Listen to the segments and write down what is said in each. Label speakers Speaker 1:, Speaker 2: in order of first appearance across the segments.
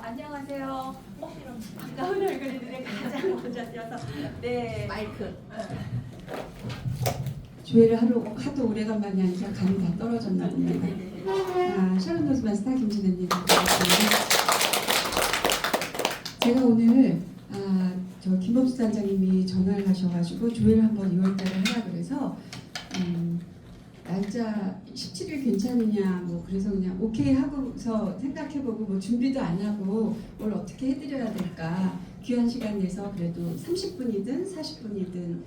Speaker 1: 안녕하세요. 반가운 얼굴인데 가장 먼저 뛰어서 네
Speaker 2: 마이크.
Speaker 3: 조회를 하도 오래간만에 하니까 감이 다 떨어졌나 봅니다. 샤론 노즈만 스타 김진혜입니다. 제가 오늘 저 김범수 단장님이 전화를 하셔가지고 조회를 한번 2월달에 하라 그래서 날짜 17일 괜찮으냐 뭐 그래서 그냥 오케이 하고서 생각해보고 뭐 준비도 안 하고 뭘 어떻게 해드려야 될까 귀한 시간 내서 그래도 30분이든 40분이든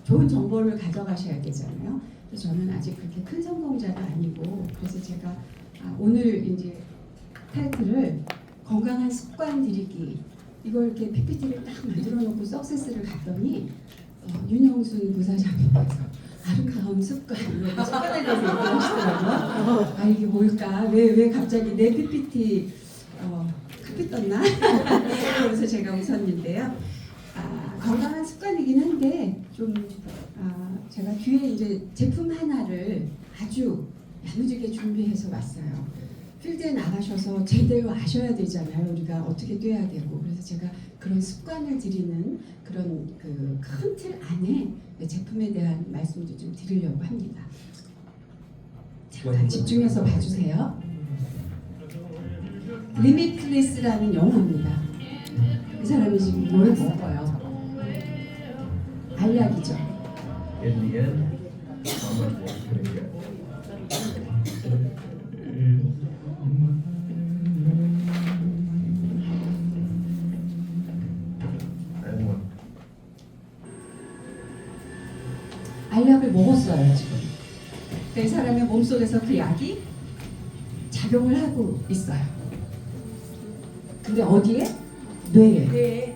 Speaker 3: 좋은 정보를 가져가셔야 되잖아요. 그래서 저는 아직 그렇게 큰 성공자도 아니고 그래서 제가 오늘 이제 타이틀을 건강한 습관 들이기 이걸 이렇게 PPT를 딱 만들어 놓고 석세스를 갔더니 윤영순 부사장님께서 아름다운 습관 이런 습관에 대해서 얘기하시더라고요. 이게 뭘까? 왜 갑자기 내 PPT 카피 떴나? 그래서 제가 웃었는데요. 건강한 습관이긴 한데 좀 제가 뒤에 이제 제품 하나를 아주 야무지게 준비해서 왔어요. 필드에 나가셔서 제대로 아셔야 되잖아요. 우리가 어떻게 뛰어야 되고 그래서 제가 그런 습관을 드리는 그런 그 큰 틀 안에 제품에 대한 말씀도 좀 드리려고 합니다. 잠깐 집중해서 봐주세요. 리미틀리스라는 영화입니다. 이 사람이 지금 뭘 먹어요? 알약이죠.
Speaker 4: In the end, how much worse could it get? And one.
Speaker 3: 알약을 먹었어요 지금. 이 사람의 몸속에서 그 약이 작용을 하고 있어요. 근데 어디에? 뇌에.
Speaker 1: 네.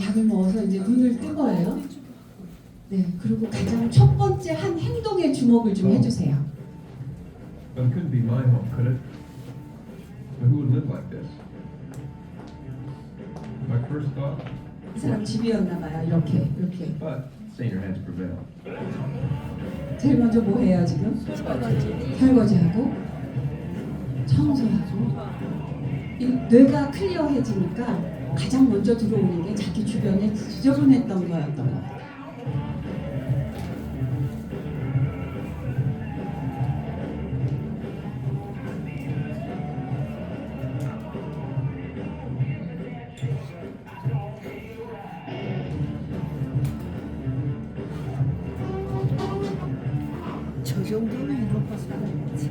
Speaker 3: 약을 먹어서 이제 눈을 뜬 거예요. 네, 그리고 가장 첫 번째 한 행동에 주목을 좀 해주세요.
Speaker 4: But it couldn't be my home, could it? But who would live like this? My first thought,
Speaker 3: 이 사람 집이었나 봐요. 이렇게.
Speaker 4: but saner heads prevail.
Speaker 3: 제일 먼저 뭐 해요 지금? 설거지하고 청소하고 이 뇌가 클리어해지니까 가장 먼저 들어오는 게 자기 주변에 지저분했던 거였던 것 같아요.
Speaker 2: 저 정도면 이렇게 살아야지.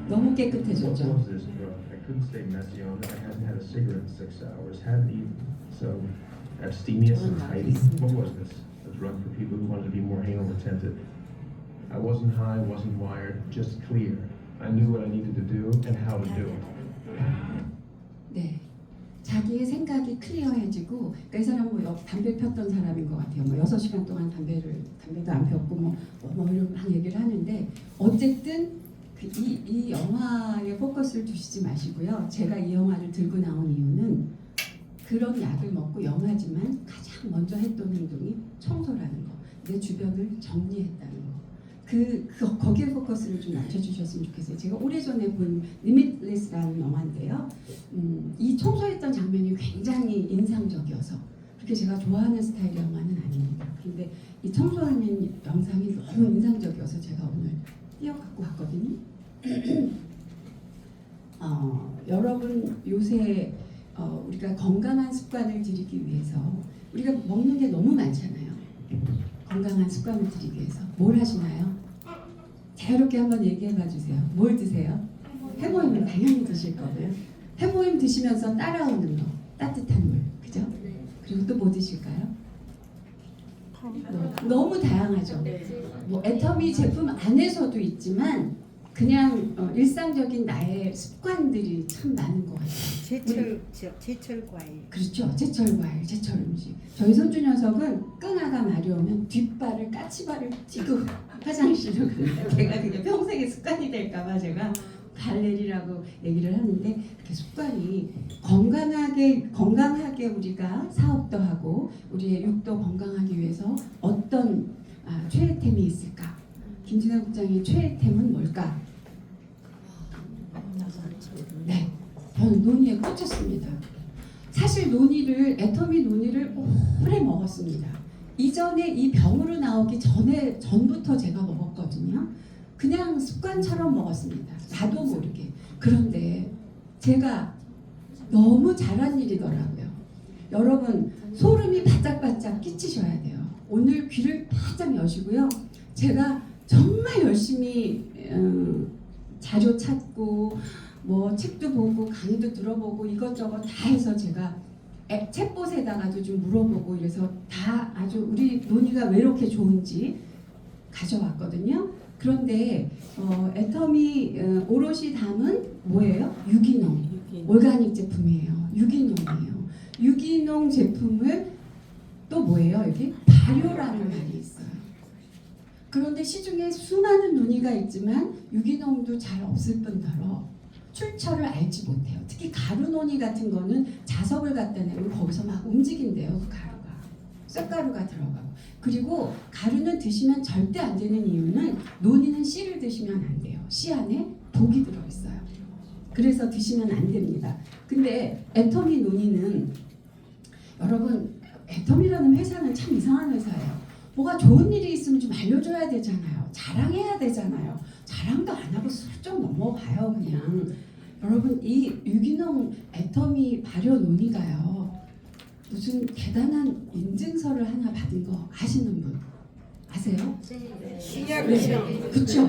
Speaker 3: 너무
Speaker 4: What
Speaker 3: 깨끗해졌죠.
Speaker 4: was this drug? I couldn't stay messy on it. I hadn't had a cigarette in 6 hours. Hadn't eaten. So, abstemious and tidy. What was this? A drug for people who wanted to be more anal retentive. I wasn't high, wasn't wired, just clear. I knew what I needed to do and how to do it.
Speaker 3: 네, 자기의 생각이 클리어해지고 그러니까 이 사람 뭐 담배 폈던 사람인 것 같아요. 뭐 6시간 동안 담배도 안 폈고 뭐 이런 막 얘기를 하는데 어쨌든 이 영화에 포커스를 두시지 마시고요. 제가 이 영화를 들고 나온 이유는 그런 약을 먹고 영화지만 가장 먼저 했던 행동이 청소라는 거, 내 주변을 정리했다는 거. 거기에 포커스를 좀 맞춰주셨으면 좋겠어요. 제가 오래전에 본 리미틀리스라는 영화인데요. 이 청소했던 장면이 굉장히 인상적이어서 그렇게 제가 좋아하는 스타일의 영화는 아닙니다. 근데 이 청소하는 영상이 너무 인상적이어서 제가 오늘 띄어갖고 왔거든요. 여러분 요새 우리가 건강한 습관을 들이기 위해서 우리가 먹는 게 너무 많잖아요. 건강한 습관을 들이기 위해서 뭘 하시나요? 자유롭게 한번 얘기해봐 주세요. 뭘 드세요? 해모임을 당연히 드실 거고요. 해모임 드시면서 따라오는 거 따뜻한 물, 그죠? 그리고 또 뭐 드실까요? 너무 다양하죠. 뭐 애터미 제품 안에서도 있지만 그냥 일상적인 나의 습관들이 참 많은 것 같아요.
Speaker 2: 제철 과일.
Speaker 3: 그렇죠. 제철 과일, 제철 음식. 저희 손주 녀석은 끙아가 말이 오면 뒷발을 까치발을 찌고 화장실로 갑니다. 걔가 그게 평생의 습관이 될까봐 제가 발레리라고 얘기를 하는데 그 습관이 건강하게 우리가 사업도 하고 우리의 육도 건강하기 위해서 어떤 최애템이 있을까? 김진아 국장의 최애템은 뭘까? 네, 저는 논의에 꽂혔습니다. 사실 애터미 논의를 오래 먹었습니다. 이전에 이 병으로 나오기 전부터 제가 먹었거든요. 그냥 습관처럼 먹었습니다. 나도 모르게. 그런데 제가 너무 잘한 일이더라고요. 여러분 소름이 바짝바짝 끼치셔야 돼요. 오늘 귀를 바짝 여시고요. 제가 정말 열심히 자료 찾고 뭐 책도 보고 강의도 들어보고 이것저것 다 해서 제가 챗봇에다가도 좀 물어보고 이래서 다 아주 우리 논의가 왜 이렇게 좋은지 가져왔거든요. 그런데 애터미 오롯이 담은 뭐예요? 유기농 올가닉 제품이에요. 유기농이에요. 유기농 제품을 또 뭐예요? 여기 발효라는 말이 있어요. 그런데 시중에 수많은 논의가 있지만 유기농도 잘 없을 뿐더러 출처를 알지 못해요. 특히 가루 논의 같은 거는 자석을 갖다 내면 거기서 막 움직인대요. 그 가루가. 쇳가루가 들어가고. 그리고 가루는 드시면 절대 안 되는 이유는 논의는 씨를 드시면 안 돼요. 씨 안에 독이 들어있어요. 그래서 드시면 안 됩니다. 근데 애터미 논의는 여러분 애터미라는 회사는 참 이상한 회사예요. 뭐가 좋은 일이 있으면 좀 알려줘야 되잖아요. 자랑해야 되잖아요. 자랑도 안 하고 슬쩍 넘어가요 그냥. 여러분 이 유기농 애터미 발효 논의가요. 무슨 대단한 인증서를 하나 받은 거 아시는 분? 아세요? 네. 그쵸?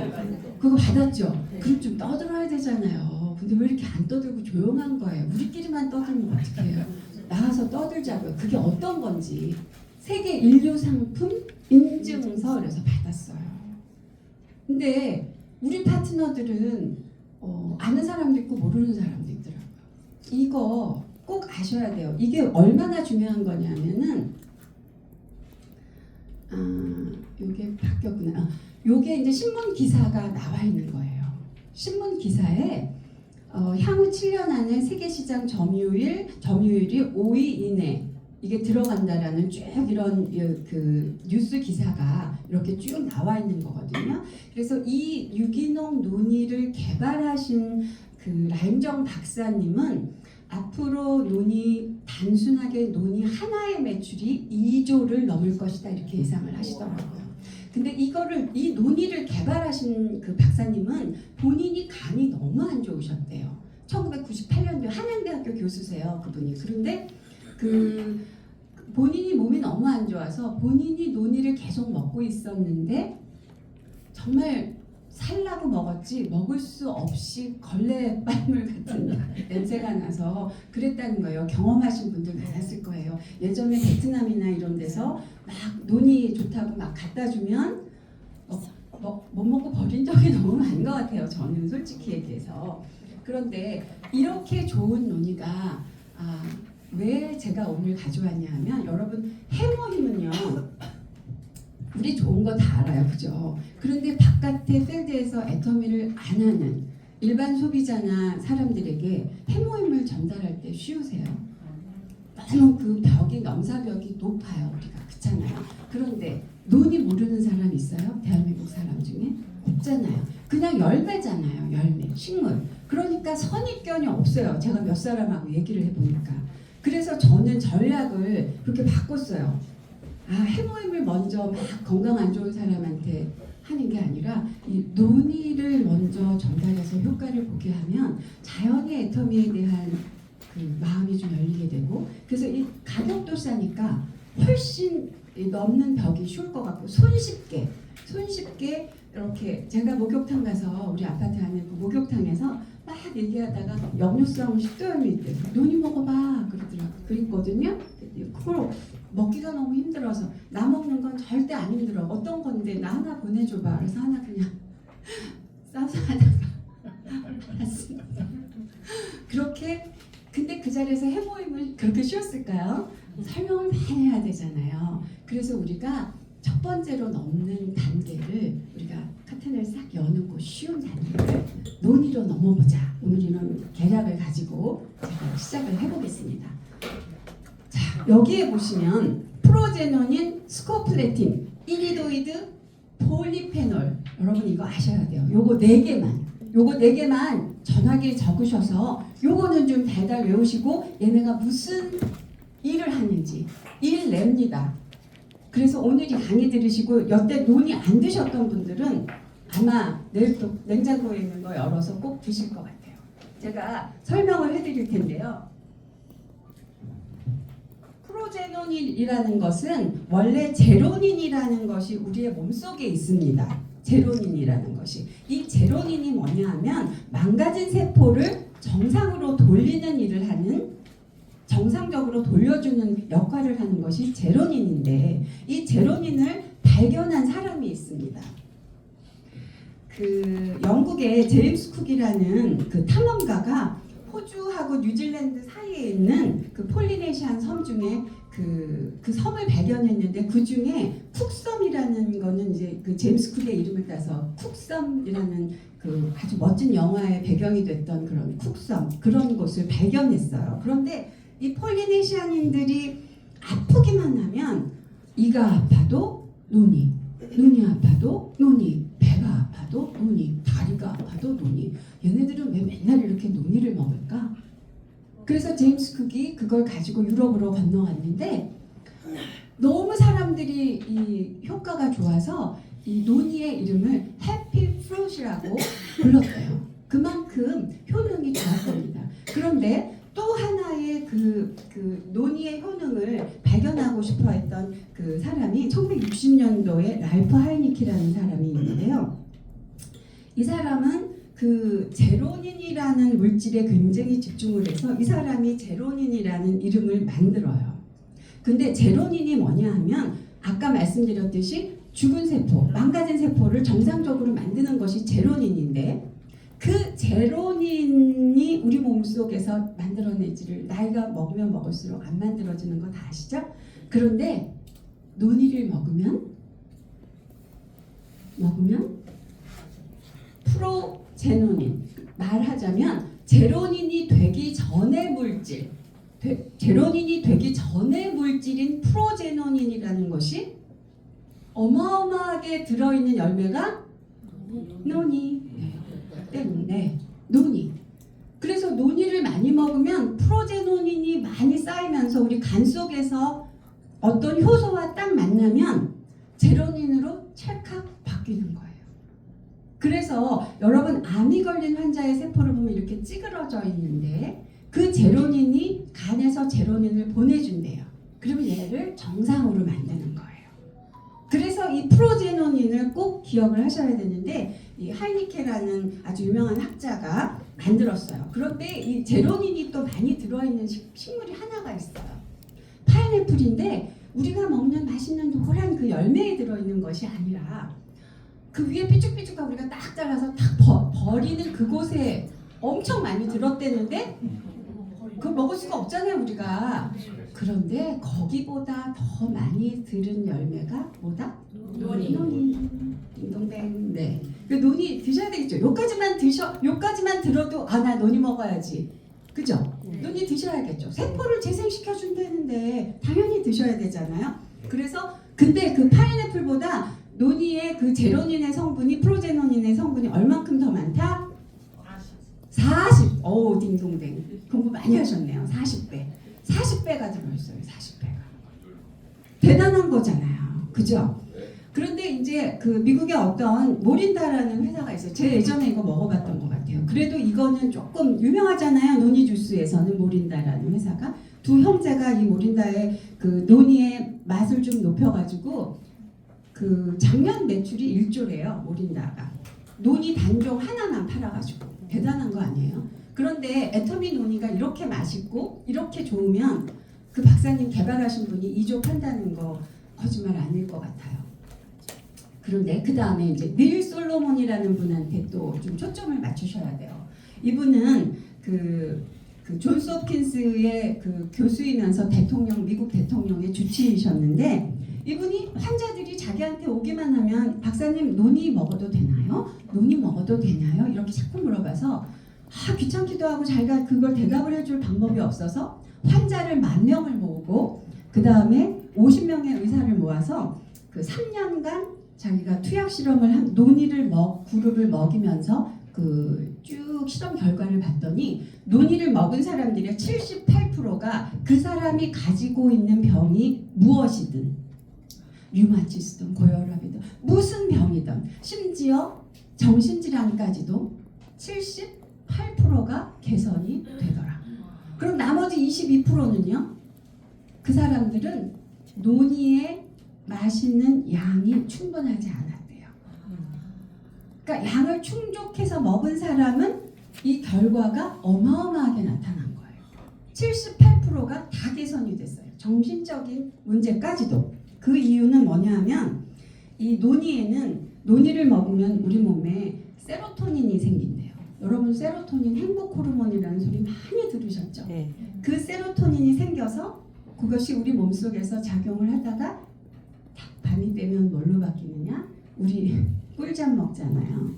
Speaker 3: 그거 받았죠? 그럼 좀 떠들어야 되잖아요. 근데 왜 이렇게 안 떠들고 조용한 거예요? 우리끼리만 떠들면 어떡해요? 나와서 떠들자고요. 그게 어떤 건지 세계 인류 상품 인증서 그래서 받았어요. 근데 우리 파트너들은 아는 사람도 있고 모르는 사람도 있더라고요. 이거 꼭 아셔야 돼요. 이게 얼마나 중요한 거냐면은 이게 바뀌었구나. 요게 이제 신문 기사가 나와 있는 거예요. 신문 기사에 향후 7년 안에 세계 시장 점유율이 5위 이내 이게 들어간다라는 쭉 이런 그 뉴스 기사가 이렇게 쭉 나와 있는 거거든요. 그래서 이 유기농 논의를 개발하신 그 라임정 박사님은 앞으로 단순하게 논의 하나의 매출이 2조를 넘을 것이다 이렇게 예상을 하시더라고요. 근데 이 논의를 개발하신 그 박사님은 본인이 간이 너무 안 좋으셨대요. 1998년도에 한양대학교 교수세요, 그분이. 그런데 본인이 몸이 너무 안 좋아서 본인이 논의를 계속 먹고 있었는데 정말 살라고 먹었지 먹을 수 없이 걸레 빨물 같은 냄새가 나서 그랬다는 거예요. 경험하신 분들 많았을 거예요. 예전에 베트남이나 이런 데서 막 논이 좋다고 막 갖다 주면 못 먹고 버린 적이 너무 많은 것 같아요. 저는 솔직히 얘기해서. 그런데 이렇게 좋은 논의가 왜 제가 오늘 가져왔냐 하면 여러분 해모힘은요 우리 좋은 거 다 알아요, 그죠? 그런데 바깥의 필드에서 애터미를 안 하는 일반 소비자나 사람들에게 해모임을 전달할 때 쉬우세요? 너무 그 벽이 넘사벽이 높아요, 우리가. 그렇잖아요. 그런데 논이 모르는 사람 있어요? 대한민국 사람 중에? 없잖아요. 그냥 열매잖아요, 열매, 식물. 그러니까 선입견이 없어요. 제가 몇 사람하고 얘기를 해보니까. 그래서 저는 전략을 그렇게 바꿨어요. 해모임을 먼저 막 건강 안 좋은 사람한테 하는 게 아니라 이 논의를 먼저 전달해서 효과를 보게 하면 자연히 애터미에 대한 그 마음이 좀 열리게 되고 그래서 이 가격도 싸니까 훨씬 넘는 벽이 쉬울 것 같고 손쉽게 이렇게 제가 목욕탕 가서 우리 아파트 안에 그 목욕탕에서 막 얘기하다가 역류성 식도염이 있대. 논이 먹어봐 그랬거든요. 그걸 먹기가 너무 힘들어서 나 먹는 건 절대 안 힘들어. 어떤 건데 나 하나 보내줘봐. 그래서 하나 그냥 싸서 하다가 왔습니다. 그렇게 근데 그 자리에서 해모임은 그렇게 쉬웠을까요? 설명을 많이 해야 되잖아요. 그래서 우리가 첫 번째로 넘는 단계를 우리가 카텐을 싹 여는 그 쉬운 단계를 논의로 넘어보자. 오늘 이런 계략을 가지고 제가 시작을 해보겠습니다. 자, 여기에 보시면 프로제노닌, 스코플레틴, 이리도이드, 폴리페놀 여러분 이거 아셔야 돼요. 요거 4개만 전화기에 적으셔서 요거는 좀 달달 외우시고 얘네가 무슨 일을 하는지 일 냅니다. 그래서 오늘 이 강의 들으시고 여태 논이 안 드셨던 분들은 아마 내일 또 냉장고에 있는 거 열어서 꼭 드실 것 같아요. 제가 설명을 해드릴 텐데요. 프로제노닌이라는 것은 원래 제로닌이라는 것이 우리의 몸속에 있습니다. 제로닌이라는 것이. 이 제로닌이 뭐냐 하면 망가진 세포를 정상으로 돌리는 일을 하는, 정상적으로 돌려주는 역할을 하는 것이 제로닌인데, 이 제로닌을 발견한 사람이 있습니다. 그 영국의 제임스 쿡이라는 그 탐험가가 호주하고 뉴질랜드 사이에 있는 그 폴리네시안 섬 중에 그 섬을 발견했는데, 그 중에 쿡섬이라는 거는 이제 그 제임스 쿡의 이름을 따서 쿡섬이라는 그 아주 멋진 영화의 배경이 됐던 그런 쿡섬, 그런 곳을 발견했어요. 그런데 이 폴리네시안인들이 아프기만 하면 이가 아파도 눈이 아파도 눈이, 배가 아파도 눈이, 다리가 아파도 눈이. 얘네들은 왜 맨날 이렇게 눈이를 먹을까? 그래서 제임스 쿡이 그걸 가지고 유럽으로 건너왔는데 너무 사람들이 이 효과가 좋아서 이 논이의 이름을 해피 프루트라고 불렀어요. 그만큼 효능이 좋았답니다. 그런데 또 하나의 그 논이의 효능을 발견하고 싶어 했던 그 사람이 1960년도에 랄프 하이니키라는 사람이 있는데요. 이 사람은 그 제로닌이라는 물질에 굉장히 집중을 해서 이 사람이 제로닌이라는 이름을 만들어요. 근데 제로닌이 뭐냐 하면 아까 말씀드렸듯이 죽은 세포, 망가진 세포를 정상적으로 만드는 것이 제로닌인데, 그 제로닌이 우리 몸속에서 만들어내지를 나이가 먹으면 먹을수록 안 만들어지는 거 다 아시죠? 그런데 논이를 먹으면 프로제노닌, 말하자면 제로닌이 되기 전의 물질, 제로닌이 되기 전의 물질인 프로제노닌이라는 것이 어마어마하게 들어있는 열매가 논이 때문에 논이. 그래서 논이를 많이 먹으면 프로제노닌이 많이 쌓이면서 우리 간 속에서 어떤 효소와 딱 만나면 제로닌으로 찰칵 바뀌는 거예요. 그래서 여러분 암이 걸린 환자의 세포를 보면 이렇게 찌그러져 있는데 그 제로닌이 간에서 제로닌을 보내준대요. 그러면 얘를 정상으로 만드는 거예요. 그래서 이 프로제노닌을 꼭 기억을 하셔야 되는데, 이 하이니케라는 아주 유명한 학자가 만들었어요. 그런데 이 제로닌이 또 많이 들어있는 식물이 하나가 있어요. 파인애플인데 우리가 먹는 맛있는 노란 그 열매에 들어있는 것이 아니라 그 위에 삐죽삐죽하고 우리가 딱 잘라서 딱 버리는 그곳에 엄청 많이 들었대는데 그걸 먹을 수가 없잖아요 우리가. 그런데 거기보다 더 많이 들은 열매가 뭐다? 논이. 딩동댕. 네. 그 논이 드셔야 되겠죠. 요까지만 들어도 아, 나 논이 먹어야지. 그죠? 논이 드셔야겠죠. 세포를 재생시켜 준다는데 당연히 드셔야 되잖아요. 그래서 근데 그 파인애플보다 논이의 그 제로닌의 성분이, 프로제노닌의 성분이 얼만큼 더 많다? 40. 오, 딩동댕. 공부 많이 하셨네요. 40배가 들어있어요. 40배가. 대단한 거잖아요. 그죠? 그런데 이제 그 미국의 어떤 모린다라는 회사가 있어요. 제가 예전에 이거 먹어봤던 것 같아요. 그래도 이거는 조금 유명하잖아요. 노니 주스에서는 모린다라는 회사가. 두 형제가 이 모린다의 그 노니의 맛을 좀 높여가지고 그 작년 매출이 1조래요. 모린다가. 노니 단종 하나만 팔아가지고. 대단한 거 아니에요? 그런데 애터미 노니가 이렇게 맛있고 이렇게 좋으면 그 박사님 개발하신 분이 2조 판다는 거 거짓말 아닐 것 같아요. 그런데 그 다음에 이제 닐 솔로몬이라는 분한테 또 좀 초점을 맞추셔야 돼요. 이분은 그 존스 홉킨스의 그 교수이면서 미국 대통령의 주치의셨는데, 이분이 환자들이 자기한테 오기만 하면 박사님 논이 먹어도 되나요? 논이 먹어도 되나요? 이렇게 자꾸 물어봐서 귀찮기도 하고 자기가 그걸 대답을 해줄 방법이 없어서 환자를 10,000명을 모으고 그 다음에 50명의 의사를 모아서 그 3년간 자기가 투약 실험을 한 논의를 그룹을 먹이면서 그 쭉 실험 결과를 봤더니 논의를 먹은 사람들의 78%가 그 사람이 가지고 있는 병이 무엇이든 류마티스든 고혈압이든 무슨 병이든 심지어 정신질환까지도 78%가 개선이 되더라. 그럼 나머지 22%는요? 그 사람들은 논의에 마시는 양이 충분하지 않았대요. 그러니까 양을 충족해서 먹은 사람은 이 결과가 어마어마하게 나타난 거예요. 78%가 다 개선이 됐어요. 정신적인 문제까지도. 그 이유는 뭐냐 하면 이 논이를 먹으면 우리 몸에 세로토닌이 생긴대요. 여러분 세로토닌 행복 호르몬이라는 소리 많이 들으셨죠?
Speaker 2: 네.
Speaker 3: 그 세로토닌이 생겨서 그것이 우리 몸속에서 작용을 하다가 딱 밤이 되면 뭘로 바뀌느냐? 우리 꿀잠 먹잖아요.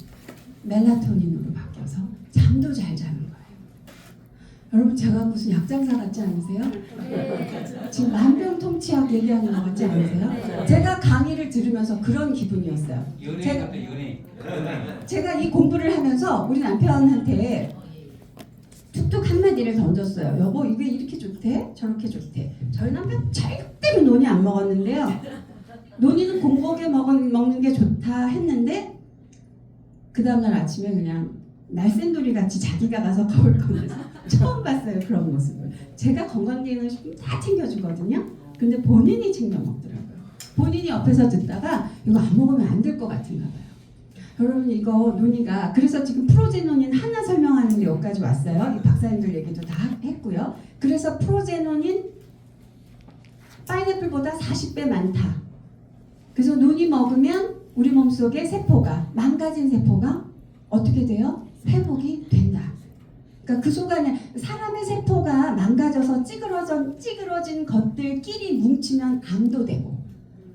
Speaker 3: 멜라토닌으로 바뀌어서 잠도 잘 자는 거예요. 여러분 제가 무슨 약장사 같지 않으세요? 지금 만병통치약 얘기하는 거 같지 않으세요? 제가 강의를 들으면서 그런 기분이었어요.
Speaker 5: 연예인 같아 연예인.
Speaker 3: 제가 이 공부를 하면서 우리 남편한테 툭툭 한마디를 던졌어요. 여보 이게 이렇게 좋대? 저렇게 좋대. 저희 남편 절대로 논이 안 먹었는데요. 논이는 공복에 먹는 게 좋다 했는데 그 다음날 아침에 그냥 날쌘돌이 같이 자기가 가서 거울 꺼내서 처음 봤어요. 그런 모습을. 제가 건강기능식품 다 챙겨주거든요. 근데 본인이 챙겨 먹더라고요. 본인이 옆에서 듣다가 이거 안 먹으면 안 될 것 같은가 봐요. 여러분 이거 논의가 그래서 지금 프로제노닌 하나 설명하는데 여기까지 왔어요. 이 박사님들 얘기도 다 했고요. 그래서 프로제노닌 파인애플보다 40배 많다. 그래서 논이 먹으면 우리 몸속의 세포가 망가진 세포가 어떻게 돼요? 회복이 된다. 그러니까 그 순간에 사람의 세포가 망가져서 찌그러진 것들끼리 뭉치면 암도 되고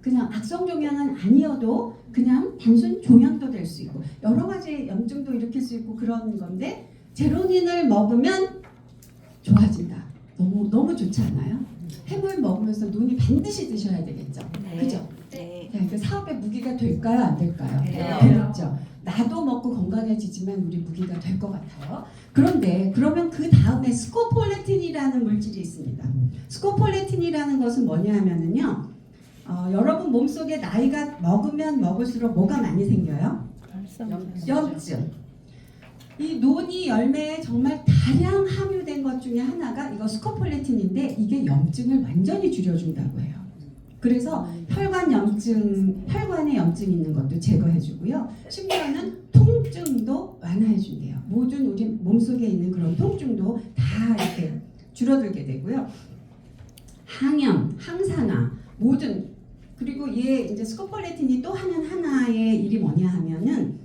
Speaker 3: 그냥 악성 종양은 아니어도 그냥 단순 종양도 될 수 있고 여러 가지 염증도 일으킬 수 있고 그런 건데 제로닌을 먹으면 좋아진다. 너무 좋지 않아요? 해물 먹으면서 논이 반드시 드셔야 되겠죠.
Speaker 2: 네.
Speaker 3: 그죠?
Speaker 2: 네.
Speaker 3: 네, 그 사업의 무기가 될까요? 안 될까요?
Speaker 2: 네.
Speaker 3: 되겠죠. 나도 먹고 건강해지지만 우리 무기가 될 것 같아요. 그런데 그러면 그 다음에 스코폴레틴이라는 물질이 있습니다. 스코폴레틴이라는 것은 뭐냐 하면은요. 여러분 몸속에 나이가 먹으면 먹을수록 뭐가 많이 생겨요? 염증. 이 논이 열매에 정말 다량 함유된 것 중에 하나가 이거 스코폴레틴인데 이게 염증을 완전히 줄여준다고 해요. 그래서 혈관에 염증 있는 것도 제거해주고요. 심지어는 통증도 완화해준대요. 모든 우리 몸속에 있는 그런 통증도 다 이렇게 줄어들게 되고요. 항염, 항산화, 모든 그리고 얘 이제 스코폴레틴이 또 하는 하나의 일이 뭐냐 하면은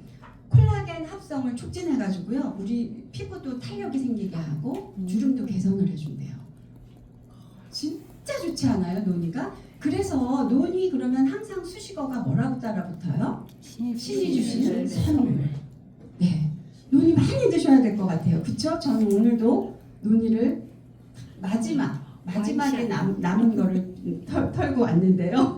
Speaker 3: 콜라겐 합성을 촉진해가지고요. 우리 피부도 탄력이 생기게 하고 주름도 개선을 해준대요. 진짜 좋지 않아요, 논이가? 그래서 논이 그러면 항상 수식어가 뭐라고 따라붙어요? 신이 주시는 선물. 네, 논이 많이 드셔야 될 것 같아요. 그쵸? 저는 오늘도 논이를 마지막에 남은 거를 털고 왔는데요.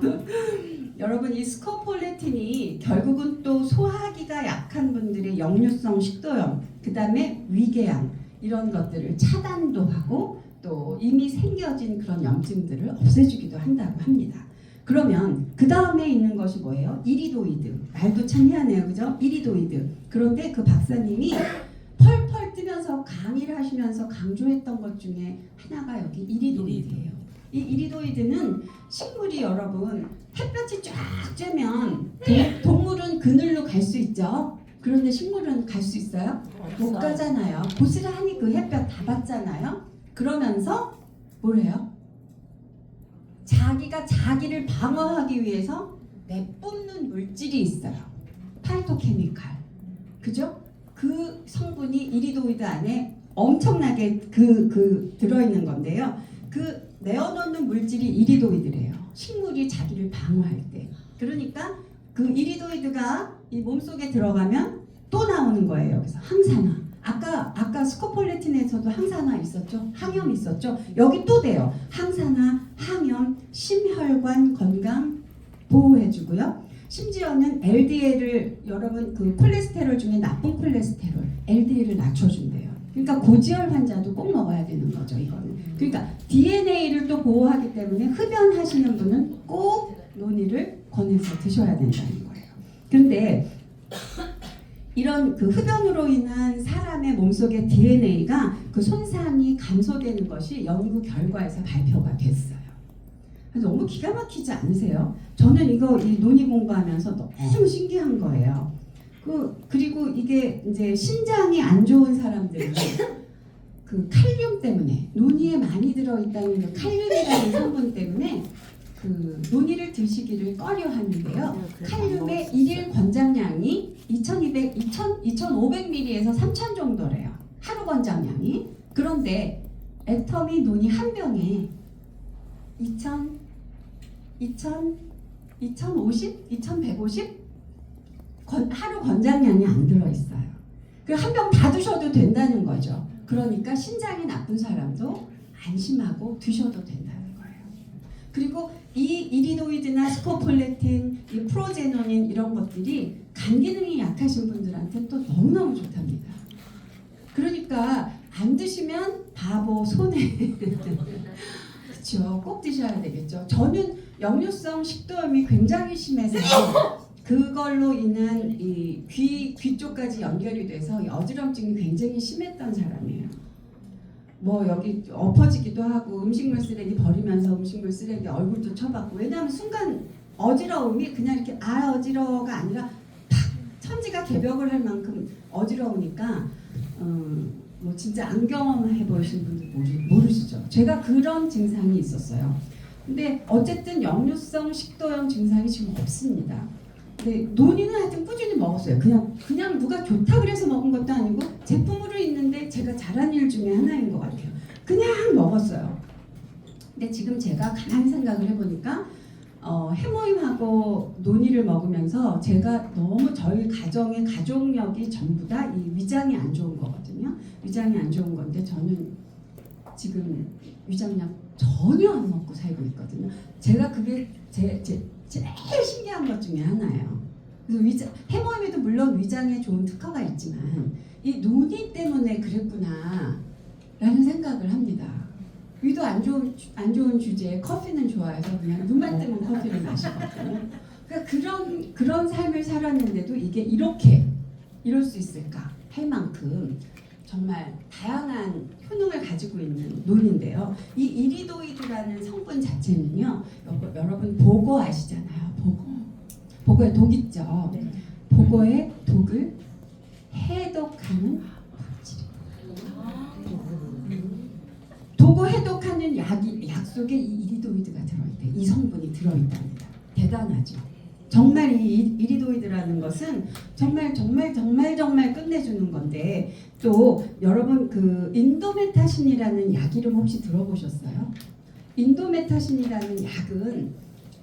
Speaker 3: 여러분 이 스코폴레틴이 결국은 또 소화기가 약한 분들의 역류성 식도염, 그 다음에 위궤양 이런 것들을 차단도 하고 또 이미 생겨진 그런 염증들을 없애주기도 한다고 합니다. 그러면 그 다음에 있는 것이 뭐예요? 이리도이드. 말도 참 희한해요, 그죠? 이리도이드. 그런데 그 박사님이 펄펄 뜨면서 강의를 하시면서 강조했던 것 중에 하나가 여기 이리도이드예요. 이 이리도이드는 식물이 여러분 햇볕이 쫙 쬐면 동물은 그늘로 갈 수 있죠. 그런데 식물은 갈 수 있어요? 못 가잖아요. 고스란히 그 햇볕 다 받잖아요. 그러면서 뭐래요? 자기가 자기를 방어하기 위해서 내뿜는 물질이 있어요. 파이토케미칼. 그죠? 그 성분이 이리도이드 안에 엄청나게 들어있는 건데요. 그 내어놓는 물질이 이리도이드래요. 식물이 자기를 방어할 때. 그러니까 그 이리도이드가 이 몸속에 들어가면 또 나오는 거예요. 그래서 항산화. 아까 스코폴레틴에서도 항산화 있었죠? 항염 있었죠? 여기 또 돼요. 항산화, 항염, 심혈관 건강 보호해주고요. 심지어는 LDL을 여러분 그 콜레스테롤 중에 나쁜 콜레스테롤 LDL을 낮춰준대요. 그러니까 고지혈 환자도 꼭 먹어야 되는 거죠, 이거는. 그러니까 DNA를 또 보호하기 때문에 흡연하시는 분은 꼭 논이를 권해서 드셔야 된다는 거예요. 근데 이런 그 흡연으로 인한 사람의 몸속의 DNA가 그 손상이 감소되는 것이 연구 결과에서 발표가 됐어요. 그래서 너무 기가 막히지 않으세요? 저는 이거 이 논의 공부하면서 너무 신기한 거예요. 그리고 이게 이제 신장이 안 좋은 사람들은 그 칼륨 때문에 논이에 많이 들어있다는 그 칼륨이라는 성분 때문에 그 논이를 드시기를 꺼려 하는데요. 칼륨의 일일 권장량이 2,500ml에서 3,000 정도래요. 하루 권장량이. 그런데 애터미 논이 한 병에 2,150? 하루 권장량이 안 들어있어요. 그 한 병 다 드셔도 된다는 거죠. 그러니까 신장이 나쁜 사람도 안심하고 드셔도 된다는 거예요. 그리고 이 이리도이드나 스코폴레틴, 이 프로제노닌 이런 것들이 간 기능이 약하신 분들한테 또 너무너무 좋답니다. 그러니까 안 드시면 바보 손해. 그렇죠. 꼭 드셔야 되겠죠. 저는 역류성 식도염이 굉장히 심해서 그걸로 인한 이 귀 쪽까지 연결이 돼서 어지럼증이 굉장히 심했던 사람이에요. 뭐 여기 엎어지기도 하고 음식물 쓰레기 버리면서 음식물 쓰레기 얼굴도 쳐박고, 왜냐하면 순간 어지러움이 그냥 이렇게 어지러워가 아니라 팍 천지가 개벽을 할 만큼 어지러우니까 뭐 진짜 안 경험해 보신 분들 모르시죠. 제가 그런 증상이 있었어요. 근데 어쨌든 역류성 식도염 증상이 지금 없습니다. 근데 논이는 하여튼 꾸준히 먹었어요. 그냥 누가 좋다 그래서 먹은 것도 아니고 제품으로 있는데 제가 잘한 일 중에 하나인 것 같아요. 그냥 먹었어요. 근데 지금 제가 가만히 생각을 해보니까 해모임하고 논이를 먹으면서 제가 너무 저희 가정의 가족력이 전부 다 이 위장이 안 좋은 거거든요. 위장이 안 좋은 건데 저는 지금 위장약 전혀 안 먹고 살고 있거든요. 제가 그게 제일 신기한 것 중에 하나예요. 그래서 해모임에도 물론 위장에 좋은 특허가 있지만 이 논이 때문에 그랬구나 라는 생각을 합니다. 위도 안 좋은 주제에 커피는 좋아해서 그냥 눈만 뜨면 커피를 마시거든요. 그러니까 그런 삶을 살았는데도 이게 이럴 수 있을까 할 만큼 정말 다양한 효능을 가지고 있는 논인데요. 이 이리도이드라는 성분 자체는요, 여러분 보고 아시잖아요. 보고에 독 있죠. 보고의 독을 해독하는 도고 해독하는 약 속에 이 이리도이드가 들어있대. 이 성분이 들어있답니다. 대단하죠. 정말 이 이리도이드라는 것은 정말 끝내주는 건데, 또 여러분 그 인도메타신이라는 약 이름 혹시 들어보셨어요? 인도메타신이 약은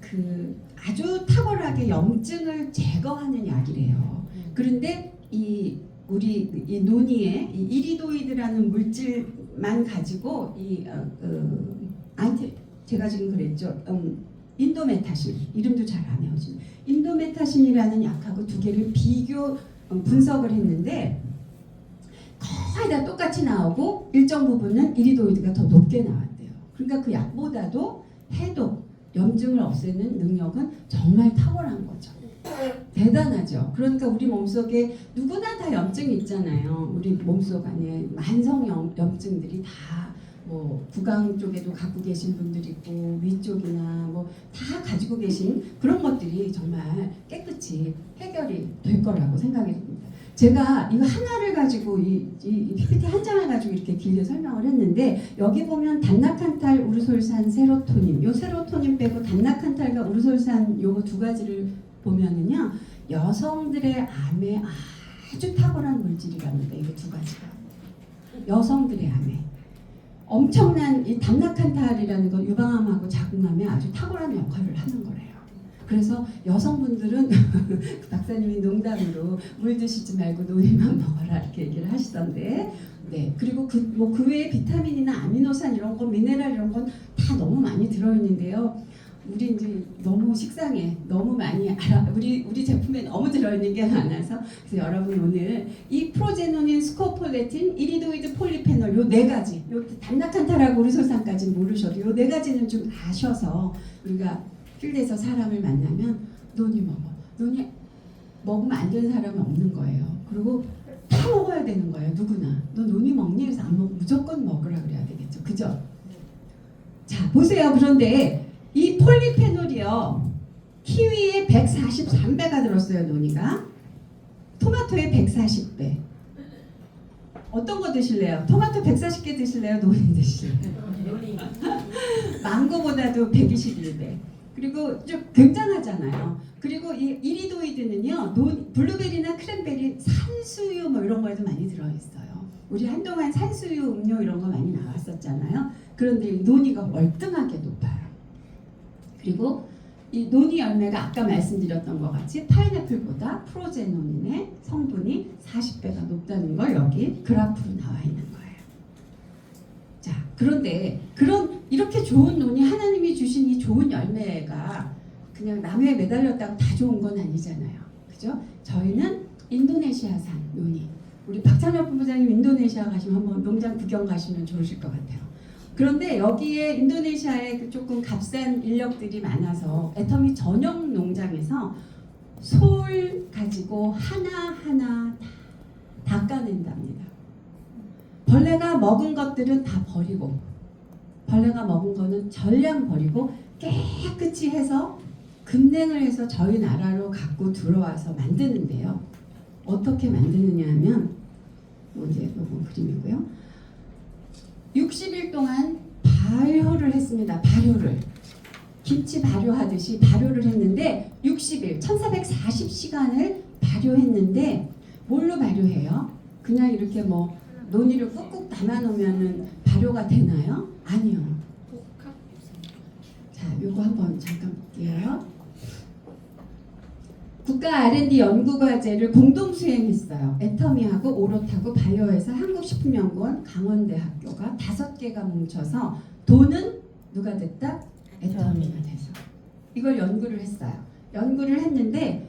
Speaker 3: 그 아주 탁월하게 염증을 제거하는 약이래요. 그런데 우리 논이에 이 이리도이드라는 물질만 가지고 제가 지금 그랬죠. 인도메타신 이름도 잘 안 외워지는 인도메타신이라는 약하고 두 개를 비교 분석을 했는데 거의 다 똑같이 나오고 일정 부분은 이리도이드가 더 높게 나왔대요. 그러니까 그 약보다도 해독, 염증을 없애는 능력은 정말 탁월한 거죠. 대단하죠. 그러니까 우리 몸속에 누구나 다 염증이 있잖아요. 우리 몸속 안에 만성 염증들이 다 뭐 구강 쪽에도 갖고 계신 분들 있고 위쪽이나 뭐 다 가지고 계신 그런 것들이 정말 깨끗이 해결이 될 거라고 생각이 듭니다. 제가 이거 하나를 가지고 이 PPT 한 장을 가지고 이렇게 길게 설명을 했는데, 여기 보면 단나칸탈, 우르솔산, 세로토닌, 요 세로토닌 빼고 단나칸탈과 우르솔산 요거 두 가지를 보면은요, 여성들의 암에 아주 탁월한 물질이랍니다. 이 두 가지가 여성들의 암에 엄청난 이 단나칸탈이라는 건 유방암하고 자궁암에 아주 탁월한 역할을 하는 거래요. 그래서 여성분들은 박사님이 농담으로 물 드시지 말고 논이만 먹어라 이렇게 얘기를 하시던데, 네, 그리고 그 외에 비타민이나 아미노산 이런 거, 미네랄 이런 건 다 너무 많이 들어있는데요. 우리 이제 너무 식상해. 너무 많이 알아. 우리 제품에 너무 들어있는 게 많아서. 그래서 여러분 오늘 이 프로제노닌, 스코폴레틴, 이리도이드 폴리페놀 요 네 가지, 요 단락한 타락 오르솔산까지 모르셔도 요 네 가지는 좀 아셔서 우리가 필드에서 사람을 만나면 논이 먹어. 논이 먹으면 안 되는 사람은 없는 거예요. 그리고 다 먹어야 되는 거예요. 누구나. 너 논이 먹니? 그래서 안 먹, 무조건 먹으라 그래야 되겠죠. 그죠? 자, 보세요. 그런데 이 폴리페놀이요. 키위에 143배가 들었어요. 논이가. 토마토에 140배. 어떤 거 드실래요? 토마토 140개 드실래요? 논이 드실래요? 망고보다도 121배. 그리고 좀 굉장하잖아요. 그리고 이 이리도이드는요, 블루베리나 크랜베리, 산수유 뭐 이런 거에도 많이 들어있어요. 우리 한동안 산수유 음료 이런 거 많이 나왔었잖아요. 그런데 이 논이가 월등하게 높아요. 그리고 이 논이 열매가 아까 말씀드렸던 것 같이 파인애플보다 프로제노닌의 성분이 40배가 높다는 걸 여기 그래프로 나와 있는 거예요. 자, 그런데 이렇게 좋은 논이 하나님이 주신 이 좋은 열매가 그냥 나무에 매달렸다고 다 좋은 건 아니잖아요. 그죠? 저희는 인도네시아산 논이. 우리 박찬혁 부부장님 인도네시아 가시면 한번 농장 구경 가시면 좋으실 것 같아요. 그런데 여기에 인도네시아에 그 조금 값싼 인력들이 많아서 애터미 전용 농장에서 솔 가지고 하나하나 다 닦아낸답니다. 벌레가 먹은 것들은 다 버리고, 벌레가 먹은 거는 전량 버리고 깨끗이 해서 급냉을 해서 저희 나라로 갖고 들어와서 만드는데요. 어떻게 만드느냐 하면 이제 이건 그림이고요. 60일 동안 발효를 했습니다. 발효를. 김치 발효하듯이 발효를 했는데 60일, 1440시간을 발효했는데 뭘로 발효해요? 그냥 이렇게 뭐 논이를 꾹꾹 담아놓으면 발효가 되나요? 아니요. 자, 요거 한번 잠깐 볼게요. 국가 R&D 연구과제를 공동 수행했어요. 애터미하고 오롯하고 바이오에서 한국식품연구원, 강원대학교가 5개가 뭉쳐서 돈은 누가 됐다? 애터미가 돼서 이걸 연구를 했어요. 연구를 했는데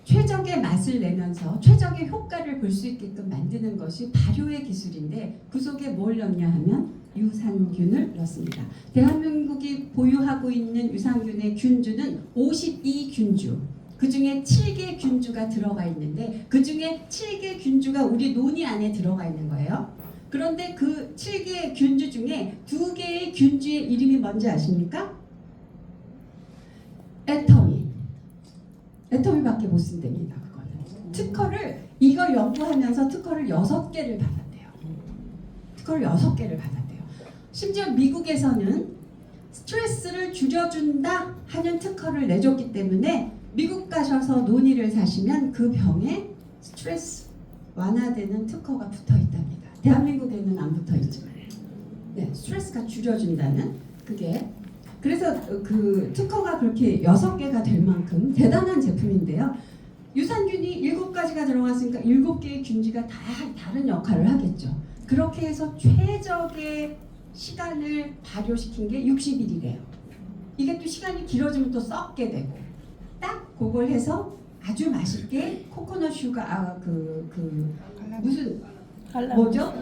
Speaker 3: 최적의 맛을 내면서 최적의 효과를 볼 수 있게끔 만드는 것이 발효의 기술인데 그 속에 뭘 넣냐 하면 유산균을 넣습니다. 대한민국이 보유하고 있는 유산균의 균주는 52균주. 그 중에 7개 균주가 들어가 있는데 그 중에 7개 균주가 우리 논이 안에 들어가 있는 거예요. 그런데 그 7개의 균주 중에 2개의 균주의 이름이 뭔지 아십니까? 애터미. 애터미밖에 못 쓴답니다. 그거는. 특허를 이걸 연구하면서 특허를 6개를 받았대요. 특허를 6개를 받았대요. 심지어 미국에서는 스트레스를 줄여준다 하는 특허를 내줬기 때문에 미국 가셔서 논이를 사시면 그 병에 스트레스 완화되는 특허가 붙어 있답니다. 대한민국에는 안 붙어 있지만, 네, 스트레스가 줄여준다는 그게. 그래서 그 특허가 그렇게 6개가 될 만큼 대단한 제품인데요. 유산균이 7가지가 들어갔으니까 7개의 균주가 다 다른 역할을 하겠죠. 그렇게 해서 최적의 시간을 발효시킨 게 60일이래요. 이게 또 시간이 길어지면 또 썩게 되고 딱 그걸 해서 아주 맛있게 코코넛 슈가 무슨 뭐죠?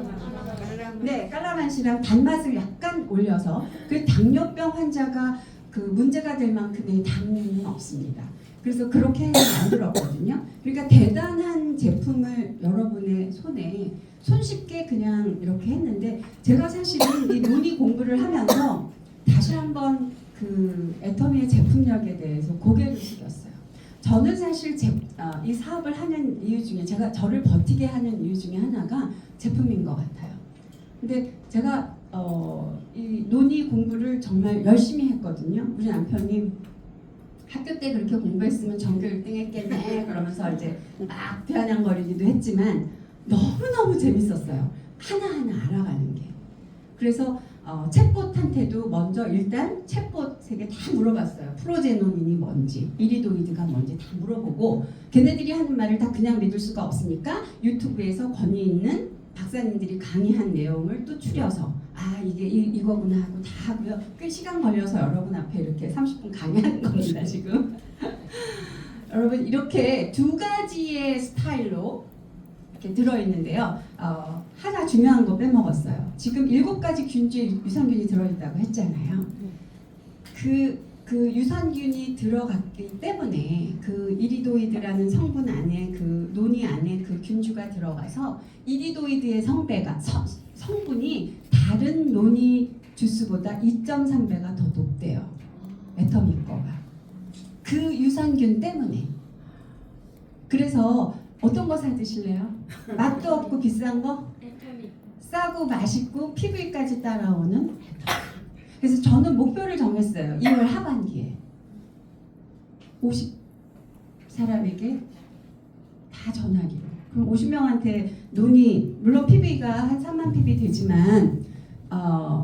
Speaker 3: 네, 깔라만시랑 단맛을 약간 올려서 그 당뇨병 환자가 그 문제가 될 만큼의 당은 없습니다. 그래서 그렇게 해서 만들었거든요. 그러니까 대단한 제품을 여러분의 손에 손쉽게 그냥 이렇게 했는데 제가 사실은 이 논의 공부를 하면서 다시 한번 그 애터미의 제품력에 대해서 고개를 숙였어요. 저는 사실 이 사업을 하는 이유 중에 제가 저를 버티게 하는 이유 중에 하나가 제품인 것 같아요. 근데 제가 이 논의 공부를 정말 열심히 했거든요. 우리 남편이 학교 때 그렇게 공부했으면 전교 1등 했겠네 그러면서 이제 막 비아냥거리기도 했지만 너무너무 재밌었어요. 하나하나 알아가는 게. 그래서 챗봇한테도 먼저 일단 챗봇에게 다 물어봤어요. 프로제노닌이 뭔지, 이리도이드가 뭔지 다 물어보고 걔네들이 하는 말을 다 그냥 믿을 수가 없으니까 유튜브에서 권위 있는 박사님들이 강의한 내용을 또 추려서 이게 이거구나 하고 다 하고요. 꽤 시간 걸려서 여러분 앞에 이렇게 30분 강의하는 겁니다 지금. 여러분 이렇게 두 가지의 스타일로 이렇게 들어있는데요. 하나 중요한 거 빼먹었어요. 지금 7가지 균주에 유산균이 들어있다고 했잖아요. 그 유산균이 들어갔기 때문에 그 이리도이드라는 성분 안에 그 논이 안에 그 균주가 들어가서 이리도이드의 성분이 다른 논이 주스보다 2.3배가 더 높대요. 애터미 거가. 그 유산균 때문에. 그래서 어떤 거 사 드실래요? 맛도 없고 비싼 거? 싸고 맛있고 피부까지 따라오는 애터미. 그래서 저는 목표를 정했어요. 2월 하반기에 50 사람에게 다 전하기로. 그럼 50명한테 논이 물론 PB가 한 3만 PB 되지만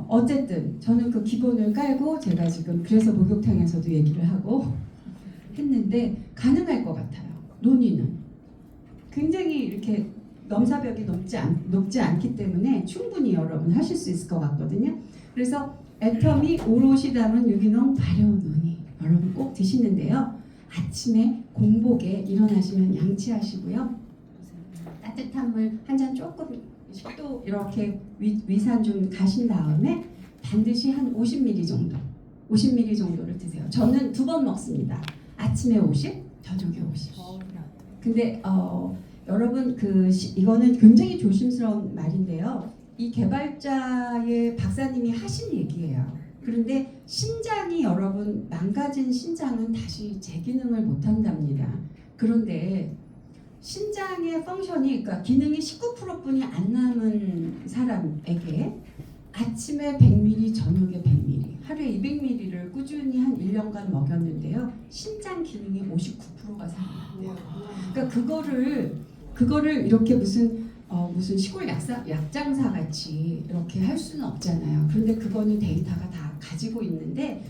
Speaker 3: 어쨌든 저는 그 기본을 깔고 제가 지금 그래서 목욕탕에서도 얘기를 하고 했는데 가능할 것 같아요. 논의는 굉장히 이렇게 넘사벽이 높지 않기 때문에 충분히 여러분 하실 수 있을 것 같거든요. 그래서 애터미 오롯이 담은 유기농 발효 논이 여러분 꼭 드시는데요. 아침에 공복에 일어나시면 양치하시고요. 따뜻한 물 한 잔 조금 식도 이렇게 위산 좀 가신 다음에 반드시 한 50ml 정도 50ml 정도를 드세요. 저는 2번 먹습니다. 아침에 50, 저녁에 50. 근데 여러분 이거는 굉장히 조심스러운 말인데요. 이 개발자의 박사님이 하신 얘기예요. 그런데 신장이 여러분 망가진 신장은 다시 재기능을 못한답니다. 그런데 신장의 펑션이 그러니까 기능이 19%뿐이 안 남은 사람에게 아침에 100ml, 저녁에 100ml, 하루에 200ml를 꾸준히 한 1년간 먹였는데요. 신장 기능이 59%가 살아났대요. 그러니까 그거를 이렇게 무슨 시골 약장사 같이 이렇게 할 수는 없잖아요. 그런데 그거는 데이터가 다 가지고 있는데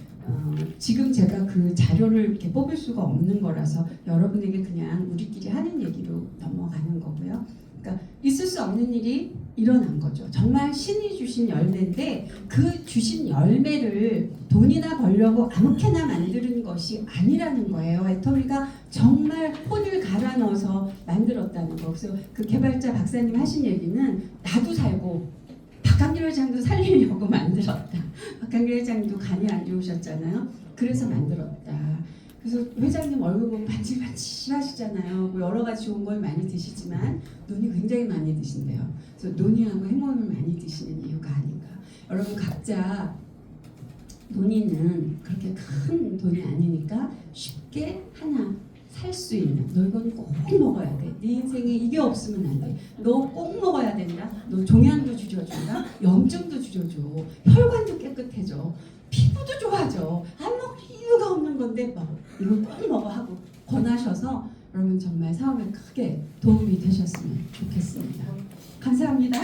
Speaker 3: 지금 제가 그 자료를 이렇게 뽑을 수가 없는 거라서 여러분에게 그냥 우리끼리 하는 얘기로 넘어가는 거고요. 그러니까 있을 수 없는 일이 일어난 거죠. 정말 신이 주신 열매인데 그 주신 열매를 돈이나 벌려고 아무렇게나 만드는 것이 아니라는 거예요. 애터미가 정말 혼을 갈아 넣어서 만들었다는 거. 그래서 그 개발자 박사님 하신 얘기는 나도 살고 박한길 회장도 살리려고 만들었다. 박한길 회장도 간이 안 좋으셨잖아요. 그래서 만들었다. 그래서 회장님 얼굴 보면 반질반질하시잖아요. 뭐 여러 가지 좋은 걸 많이 드시지만 논이 굉장히 많이 드신대요. 그래서 논이하고 해모임을 많이 드시는 이유가 아닌가. 여러분 각자 논이는 그렇게 큰 돈이 아니니까 쉽게 하나 살 수 있는 너 이건 꼭 먹어야 돼. 네 인생에 이게 없으면 안 돼. 너 꼭 먹어야 된다. 너 종양도 줄여준다. 염증도 줄여줘. 혈관도 깨끗해져. 피부도 좋아져. 안 먹을 이유가 없는 건데 이거 꼭 먹어 하고 권하셔서 여러분 정말 사업에 크게 도움이 되셨으면 좋겠습니다. 감사합니다.